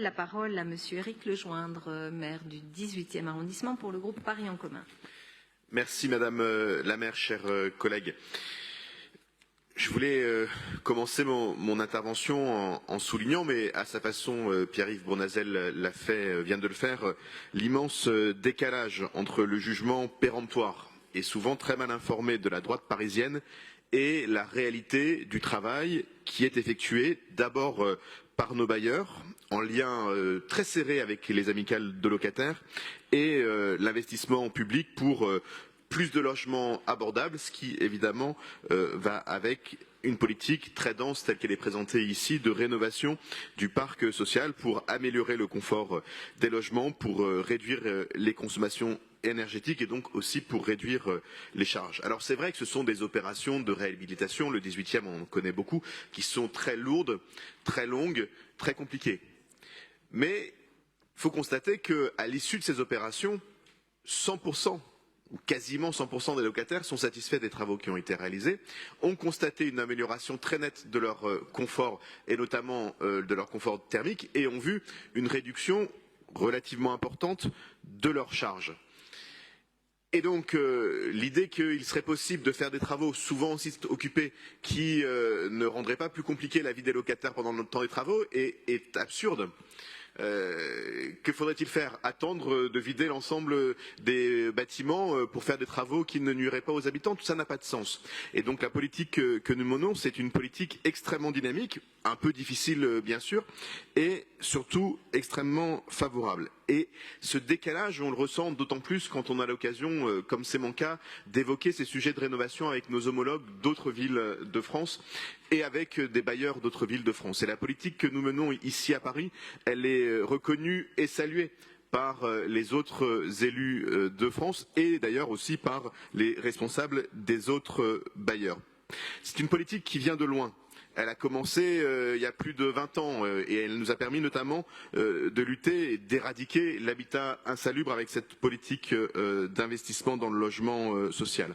La parole à Monsieur Éric Lejoindre, maire du 18e arrondissement pour le groupe Paris en commun. Merci Madame la maire, chers collègues. Je voulais commencer mon intervention en soulignant, mais à sa façon, Pierre-Yves Bournazel vient de le faire, l'immense décalage entre le jugement péremptoire et souvent très mal informé de la droite parisienne et la réalité du travail qui est effectué d'abord par nos bailleurs, en lien très serré avec les amicales de locataires, et l'investissement public pour plus de logements abordables, ce qui évidemment va avec une politique très dense telle qu'elle est présentée ici de rénovation du parc social pour améliorer le confort des logements, pour réduire les consommations énergétiques et donc aussi pour réduire les charges. Alors c'est vrai que ce sont des opérations de réhabilitation, le 18e on en connaît beaucoup, qui sont très lourdes, très longues, très compliquées. Mais il faut constater qu'à l'issue de ces opérations, 100% ou quasiment 100% des locataires sont satisfaits des travaux qui ont été réalisés, ont constaté une amélioration très nette de leur confort et notamment de leur confort thermique et ont vu une réduction relativement importante de leurs charges. Et donc l'idée qu'il serait possible de faire des travaux souvent aussi occupés qui ne rendraient pas plus compliqué la vie des locataires pendant le temps des travaux est absurde. Que faudrait-il faire? Attendre de vider l'ensemble des bâtiments pour faire des travaux qui ne nuiraient pas aux habitants? Tout ça n'a pas de sens. Et donc la politique que nous menons, c'est une politique extrêmement dynamique, un peu difficile bien sûr, et surtout extrêmement favorable. Et ce décalage, on le ressent d'autant plus quand on a l'occasion, comme c'est mon cas, d'évoquer ces sujets de rénovation avec nos homologues d'autres villes de France et avec des bailleurs d'autres villes de France. Et la politique que nous menons ici à Paris, elle est reconnue et saluée par les autres élus de France et d'ailleurs aussi par les responsables des autres bailleurs. C'est une politique qui vient de loin. Elle a commencé il y a plus de 20 ans et elle nous a permis notamment de lutter et d'éradiquer l'habitat insalubre avec cette politique d'investissement dans le logement social.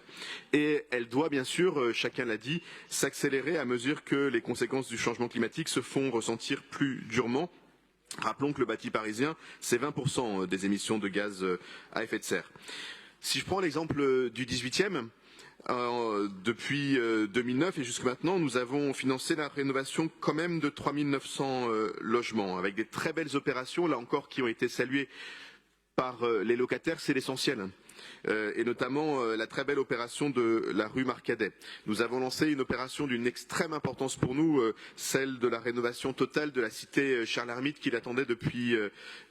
Et elle doit bien sûr, chacun l'a dit, s'accélérer à mesure que les conséquences du changement climatique se font ressentir plus durement. Rappelons que le bâti parisien, c'est 20% des émissions de gaz à effet de serre. Si je prends l'exemple du 18e, depuis 2009 et jusque maintenant, nous avons financé la rénovation quand même de 3900 logements, avec des très belles opérations, là encore, qui ont été saluées par les locataires, c'est l'essentiel. Et notamment la très belle opération de la rue Marcadet. Nous avons lancé une opération d'une extrême importance pour nous, celle de la rénovation totale de la cité Charles Hermite qui l'attendait depuis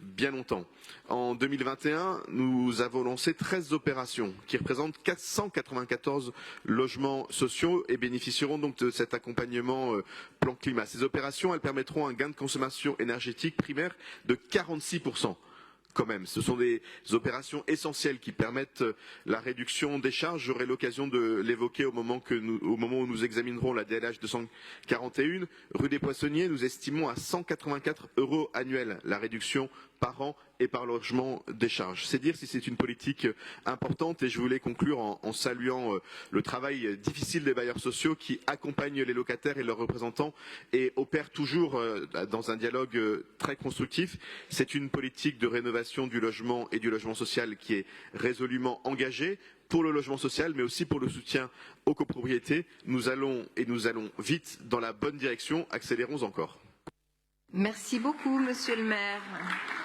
bien longtemps. En 2021, nous avons lancé 13 opérations qui représentent 494 logements sociaux et bénéficieront donc de cet accompagnement plan climat. Ces opérations, elles permettront un gain de consommation énergétique primaire de 46%. Quand même, ce sont des opérations essentielles qui permettent la réduction des charges. J'aurai l'occasion de l'évoquer au moment où nous examinerons la DLH 241. Rue des Poissonniers, nous estimons à 184 € annuels la réduction par an et par logement des charges. C'est dire si c'est une politique importante et je voulais conclure en saluant le travail difficile des bailleurs sociaux qui accompagnent les locataires et leurs représentants et opèrent toujours dans un dialogue très constructif. C'est une politique de rénovation du logement et du logement social qui est résolument engagée pour le logement social mais aussi pour le soutien aux copropriétés. Nous allons vite dans la bonne direction, accélérons encore. Merci beaucoup, Monsieur le maire.